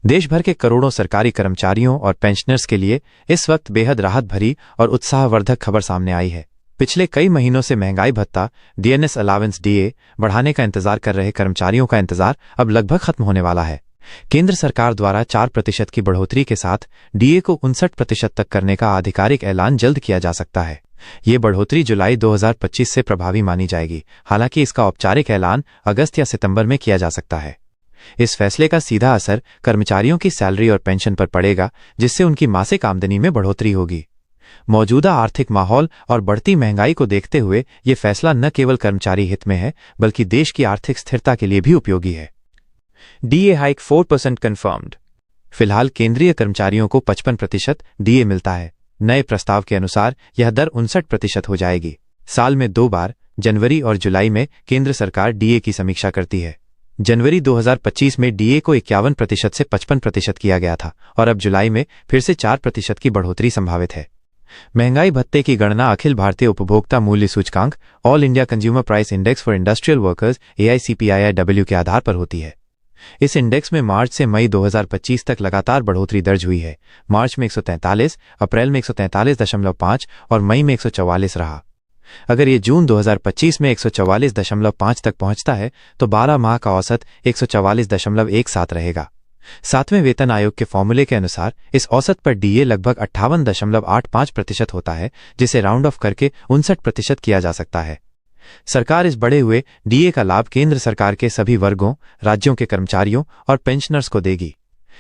देश भर के करोड़ों सरकारी कर्मचारियों और पेंशनर्स के लिए इस वक्त बेहद राहत भरी और उत्साहवर्धक खबर सामने आई है। पिछले कई महीनों से महंगाई भत्ता डीएनएस अलावेंस डीए बढ़ाने का इंतजार कर रहे कर्मचारियों का इंतजार अब लगभग खत्म होने वाला है। केंद्र सरकार द्वारा 4% की बढ़ोतरी के साथ डीए को 59% तक करने का आधिकारिक ऐलान जल्द किया जा सकता है। ये बढ़ोतरी जुलाई 2025 से प्रभावी मानी जाएगी, हालांकि इसका औपचारिक ऐलान अगस्त या सितंबर में किया जा सकता है। इस फैसले का सीधा असर कर्मचारियों की सैलरी और पेंशन पर पड़ेगा, जिससे उनकी मासिक आमदनी में बढ़ोतरी होगी। मौजूदा आर्थिक माहौल और बढ़ती महंगाई को देखते हुए ये फैसला न केवल कर्मचारी हित में है, बल्कि देश की आर्थिक स्थिरता के लिए भी उपयोगी है। DA hike 4% confirmed. फिलहाल केंद्रीय कर्मचारियों को 55% डीए मिलता है। नए प्रस्ताव के अनुसार यह दर 59% हो जाएगी। साल में 2 बार, जनवरी और जुलाई में केंद्र सरकार डीए की समीक्षा करती है। जनवरी 2025 में डीए को 51% से 55% किया गया था और अब जुलाई में फिर से 4% की बढ़ोतरी संभावित है। महंगाई भत्ते की गणना अखिल भारतीय उपभोक्ता मूल्य सूचकांक all India consumer price index for industrial workers AICPIIW के आधार पर होती है। इस इंडेक्स में मार्च से मई 2025 तक लगातार बढ़ोतरी दर्ज हुई है। मार्च में 143, अप्रैल में 143.5 और मई में 144 रहा। अगर ये जून 2025 में 144.5 तक पहुंचता है तो 12 माह का औसत 144.17 रहेगा। 7वें वेतन आयोग के फॉर्मूले के अनुसार इस औसत पर डीए लगभग 58.85% होता है, जिसे राउंड ऑफ करके 59% किया जा सकता है। सरकार इस बढ़े हुए डीए का लाभ केंद्र सरकार के सभी वर्गों, राज्यों के कर्मचारियों और पेंशनर्स को देगी।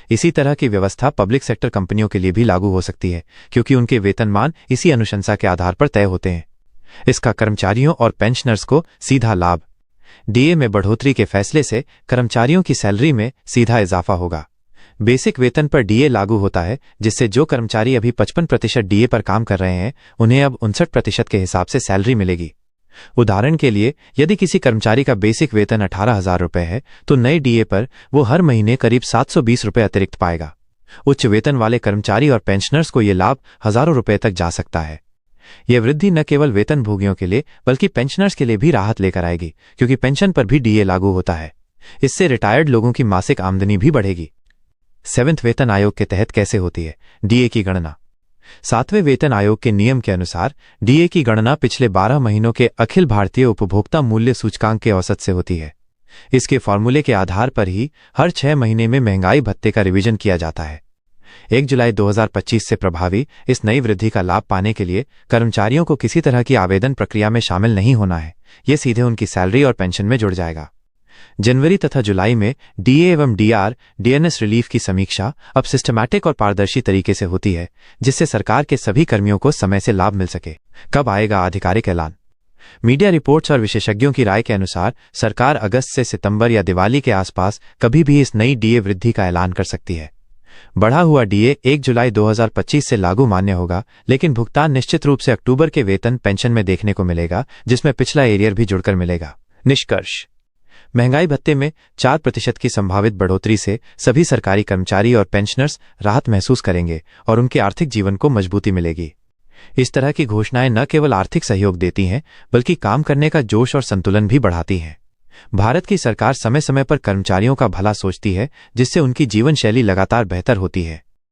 इसी तरह की व्यवस्था पब्लिक सेक्टर कंपनियों के लिए भी लागू हो सकती है, क्योंकि उनके वेतनमान इसी अनुशंसा के आधार पर तय होते हैं। इसका कर्मचारियों और पेंशनर्स को सीधा लाभ। डीए में बढ़ोतरी के फैसले से कर्मचारियों की सैलरी में सीधा इजाफा होगा। बेसिक वेतन पर डीए लागू होता है, जिससे जो कर्मचारी अभी 55% डीए पर काम कर रहे हैं उन्हें अब 59% के हिसाब से सैलरी मिलेगी। उदाहरण के लिए, यदि किसी कर्मचारी का बेसिक वेतन 18,000 रुपये है तो नए डीए पर वो हर महीने करीब 720 रुपये अतिरिक्त पाएगा। उच्च वेतन वाले कर्मचारी और पेंशनर्स को ये लाभ हजारों रुपये तक जा सकता है। यह वृद्धि न केवल वेतनभोगियों के लिए बल्कि पेंशनर्स के लिए भी राहत लेकर आएगी, क्योंकि पेंशन पर भी डीए लागू होता है। इससे रिटायर्ड लोगों की मासिक आमदनी भी बढ़ेगी। 7वें वेतन आयोग के तहत कैसे होती है डीए की गणना? 7वें वेतन आयोग के नियम के अनुसार डीए की गणना पिछले 12 महीनों के अखिल भारतीय उपभोक्ता मूल्य सूचकांक के औसत से होती है। इसके फॉर्मूले के आधार पर ही हर 6 महीने में महंगाई भत्ते का रिवीजन किया जाता है। 1 जुलाई 2025 से प्रभावी इस नई वृद्धि का लाभ पाने के लिए कर्मचारियों को किसी तरह की आवेदन प्रक्रिया में शामिल नहीं होना है। ये सीधे उनकी सैलरी और पेंशन में जुड़ जाएगा। जनवरी तथा जुलाई में डीए एवं डीएनएस रिलीफ की समीक्षा अब सिस्टमैटिक और पारदर्शी तरीके से होती है, जिससे सरकार के सभी कर्मियों को समय से लाभ मिल सके। कब आएगा आधिकारिक ऐलान? मीडिया रिपोर्ट्स और विशेषज्ञों की राय के अनुसार सरकार अगस्त से सितंबर या दिवाली के आसपास कभी भी इस नई डीए वृद्धि का ऐलान कर सकती है। बढ़ा हुआ डीए 1 जुलाई 2025 से लागू मान्य होगा, लेकिन भुगतान निश्चित रूप से अक्टूबर के वेतन पेंशन में देखने को मिलेगा, जिसमें पिछला एरियर भी जुड़कर मिलेगा। निष्कर्ष: महंगाई भत्ते में 4% की संभावित बढ़ोतरी से सभी सरकारी कर्मचारी और पेंशनर्स राहत महसूस करेंगे और उनके आर्थिक जीवन को मजबूती मिलेगी। इस तरह की घोषणाएं न केवल आर्थिक सहयोग देती हैं, बल्कि काम करने का जोश और संतुलन भी बढ़ाती हैं। भारत की सरकार समय समय पर कर्मचारियों का भला सोचती है, जिससे उनकी जीवन शैली लगातार बेहतर होती है।